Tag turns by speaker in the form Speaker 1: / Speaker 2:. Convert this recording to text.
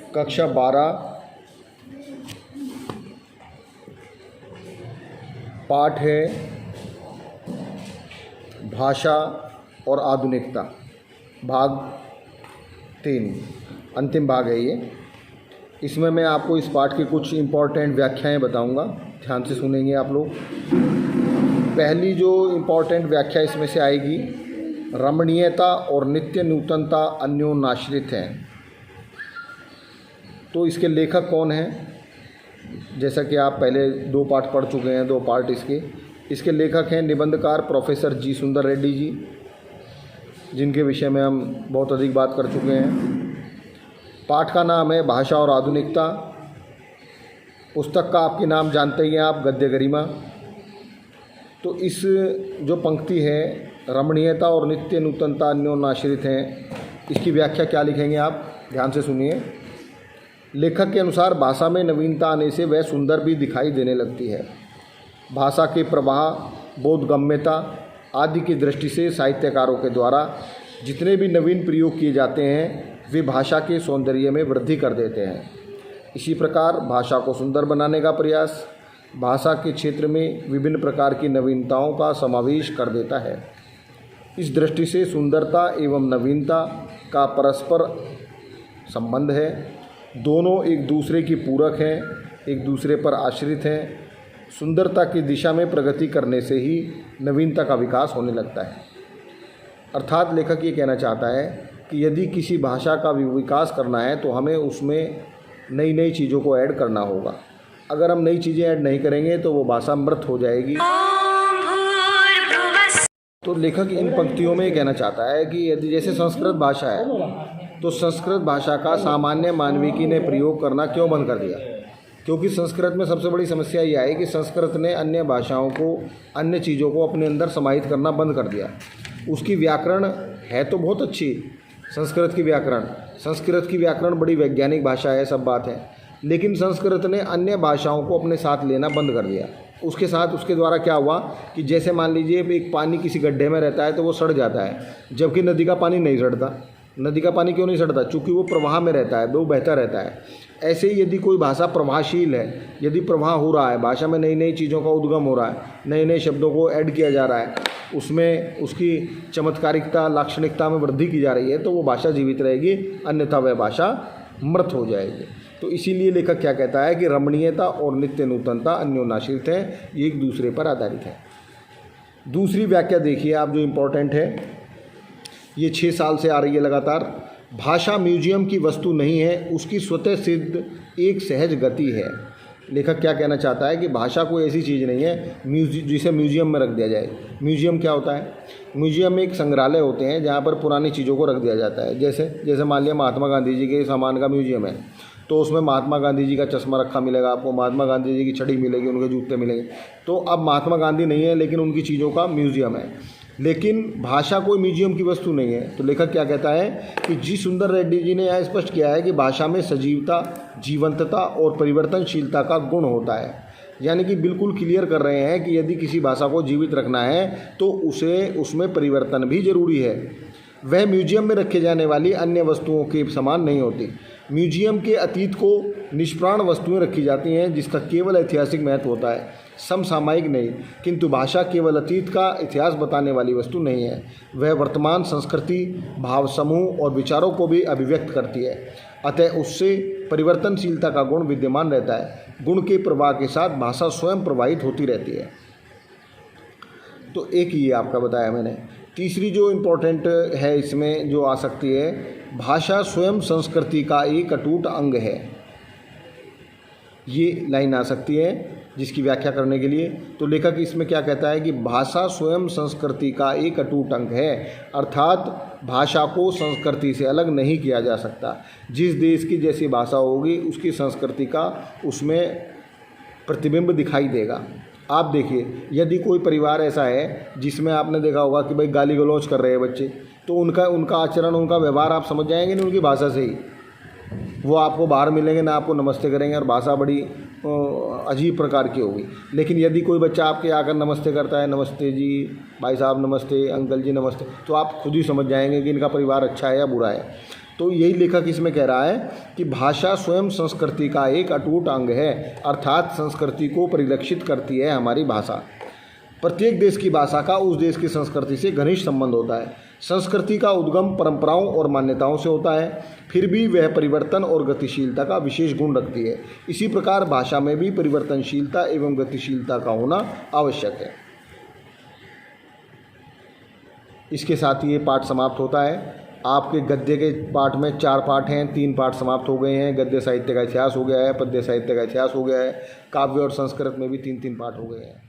Speaker 1: कक्षा 12 पाठ है भाषा और आधुनिकता, भाग 3, अंतिम भाग है ये। इसमें मैं आपको इस पाठ की कुछ इम्पॉर्टेंट व्याख्याएं बताऊंगा, ध्यान से सुनेंगे आप लोग। पहली जो इम्पॉर्टेंट व्याख्या इसमें से आएगी, रमणीयता और नित्य नूतनता अन्योन्याश्रित हैं। तो इसके लेखक कौन हैं? जैसा कि आप पहले 2 पाठ पढ़ चुके हैं, 2 पार्ट इसके लेखक हैं निबंधकार प्रोफेसर जी सुंदर रेड्डी जी, जिनके विषय में हम बहुत अधिक बात कर चुके हैं। पाठ का नाम है भाषा और आधुनिकता। पुस्तक का आपके नाम जानते ही हैं आप, गद्य गरिमा। तो इस जो पंक्ति है, रमणीयता और नित्य नूतनता अन्योन्याश्रित हैं, इसकी व्याख्या क्या लिखेंगे आप, ध्यान से सुनिए। लेखक के अनुसार भाषा में नवीनता आने से वह सुंदर भी दिखाई देने लगती है। भाषा के प्रवाह, बोधगम्यता आदि की दृष्टि से साहित्यकारों के द्वारा जितने भी नवीन प्रयोग किए जाते हैं वे भाषा के सौंदर्य में वृद्धि कर देते हैं। इसी प्रकार भाषा को सुंदर बनाने का प्रयास भाषा के क्षेत्र में विभिन्न प्रकार की नवीनताओं का समावेश कर देता है। इस दृष्टि से सुंदरता एवं नवीनता का परस्पर संबंध है। दोनों एक दूसरे की पूरक हैं, एक दूसरे पर आश्रित हैं। सुंदरता की दिशा में प्रगति करने से ही नवीनता का विकास होने लगता है। अर्थात लेखक ये कहना चाहता है कि यदि किसी भाषा का विकास करना है तो हमें उसमें नई नई चीज़ों को ऐड करना होगा। अगर हम नई चीज़ें ऐड नहीं करेंगे तो वो भाषा मृत हो जाएगी। तो लेखक इन पंक्तियों में कहना चाहता है कि यदि जैसे संस्कृत भाषा है तो संस्कृत भाषा का सामान्य मानविकी ने प्रयोग करना क्यों बंद कर दिया? क्योंकि संस्कृत में सबसे बड़ी समस्या यह है कि संस्कृत ने अन्य भाषाओं को, अन्य चीज़ों को अपने अंदर समाहित करना बंद कर दिया। उसकी व्याकरण है तो बहुत अच्छी, संस्कृत की व्याकरण बड़ी वैज्ञानिक भाषा है, सब बात है, लेकिन संस्कृत ने अन्य भाषाओं को अपने साथ लेना बंद कर दिया। उसके द्वारा क्या हुआ कि जैसे मान लीजिए एक पानी किसी गड्ढे में रहता है तो वो सड़ जाता है, जबकि नदी का पानी नहीं सड़ता। नदी का पानी क्यों नहीं सड़ता? चूँकि वो प्रवाह में रहता है, वो बहता रहता है। ऐसे ही यदि कोई भाषा प्रवाहशील है, यदि प्रवाह हो रहा है, भाषा में नई नई चीज़ों का उद्गम हो रहा है, नए नए शब्दों को ऐड किया जा रहा है, उसमें उसकी चमत्कारिकता, लाक्षणिकता में वृद्धि की जा रही है, तो वो भाषा जीवित रहेगी, अन्यथा वह भाषा मृत हो जाएगी। तो इसीलिए लेखक क्या कहता है कि रमणीयता और नित्य नूतनता अन्योन्याश्रित हैं, ये एक दूसरे पर आधारित है। दूसरी व्याख्या देखिए आप, जो इम्पोर्टेंट है, ये 6 साल से आ रही है लगातार। भाषा म्यूजियम की वस्तु नहीं है, उसकी स्वतः सिद्ध एक सहज गति है। लेखक क्या कहना चाहता है कि भाषा कोई ऐसी चीज़ नहीं है जिसे म्यूजियम में रख दिया जाए। म्यूजियम क्या होता है? म्यूजियम में एक संग्रहालय होते हैं जहाँ पर पुरानी चीज़ों को रख दिया जाता है। जैसे मान लिया महात्मा गांधी जी के सामान का म्यूजियम है, तो उसमें महात्मा गांधी जी का चश्मा रखा मिलेगा आपको, महात्मा गांधी जी की छड़ी मिलेगी, उनके जूते मिलेंगे। तो अब महात्मा गांधी नहीं है, लेकिन उनकी चीज़ों का म्यूजियम है। लेकिन भाषा कोई म्यूजियम की वस्तु नहीं है। तो लेखक क्या कहता है कि जी सुंदर रेड्डी जी ने यह स्पष्ट किया है कि भाषा में सजीवता, जीवंतता और परिवर्तनशीलता का गुण होता है। यानी कि बिल्कुल क्लियर कर रहे हैं कि यदि किसी भाषा को जीवित रखना है तो उसमें परिवर्तन भी जरूरी है। वह म्यूजियम में रखे जाने वाली अन्य वस्तुओं के समान नहीं होती। म्यूजियम के अतीत को निष्प्राण वस्तुएं रखी जाती हैं जिसका केवल ऐतिहासिक महत्व होता है, समसामयिक नहीं। किंतु भाषा केवल अतीत का इतिहास बताने वाली वस्तु नहीं है, वह वर्तमान संस्कृति, भाव समूह और विचारों को भी अभिव्यक्त करती है। अतः उससे परिवर्तनशीलता का गुण विद्यमान रहता है। गुण के प्रवाह के साथ भाषा स्वयं प्रवाहित होती रहती है। तो एक ये आपका बताया मैंने। तीसरी जो इम्पोर्टेंट है इसमें जो आ सकती है, भाषा स्वयं संस्कृति का एक अटूट अंग है। ये लाइन आ सकती है जिसकी व्याख्या करने के लिए। तो लेखक इसमें क्या कहता है कि भाषा स्वयं संस्कृति का एक अटूट अंग है, अर्थात भाषा को संस्कृति से अलग नहीं किया जा सकता। जिस देश की जैसी भाषा होगी उसकी संस्कृति का उसमें प्रतिबिंब दिखाई देगा। आप देखिए, यदि कोई परिवार ऐसा है जिसमें आपने देखा होगा कि भाई गाली गलौज कर रहे हैं बच्चे, तो उनका आचरण, उनका व्यवहार आप समझ जाएंगे नहीं उनकी भाषा से ही। वो आपको बाहर मिलेंगे ना आपको नमस्ते करेंगे, और भाषा बड़ी अजीब प्रकार की होगी। लेकिन यदि कोई बच्चा आपके आकर नमस्ते करता है, नमस्ते जी भाई साहब, नमस्ते अंकल जी, नमस्ते, तो आप खुद ही समझ जाएंगे कि इनका परिवार अच्छा है या बुरा है। तो यही लेखक इसमें कह रहा है कि भाषा स्वयं संस्कृति का एक अटूट अंग है, अर्थात संस्कृति को परिलक्षित करती है हमारी भाषा। प्रत्येक देश की भाषा का उस देश की संस्कृति से घनिष्ठ संबंध होता है। संस्कृति का उद्गम परंपराओं और मान्यताओं से होता है, फिर भी वह परिवर्तन और गतिशीलता का विशेष गुण रखती है। इसी प्रकार भाषा में भी परिवर्तनशीलता एवं गतिशीलता का होना आवश्यक है। इसके साथ ही ये पाठ समाप्त होता है। आपके गद्य के पाठ में 4 पाठ हैं, 3 पाठ समाप्त हो गए हैं। गद्य साहित्य का इतिहास हो गया है, पद्य साहित्य का इतिहास हो गया है, काव्य और संस्कृत में भी 3-3 पाठ हो गए हैं।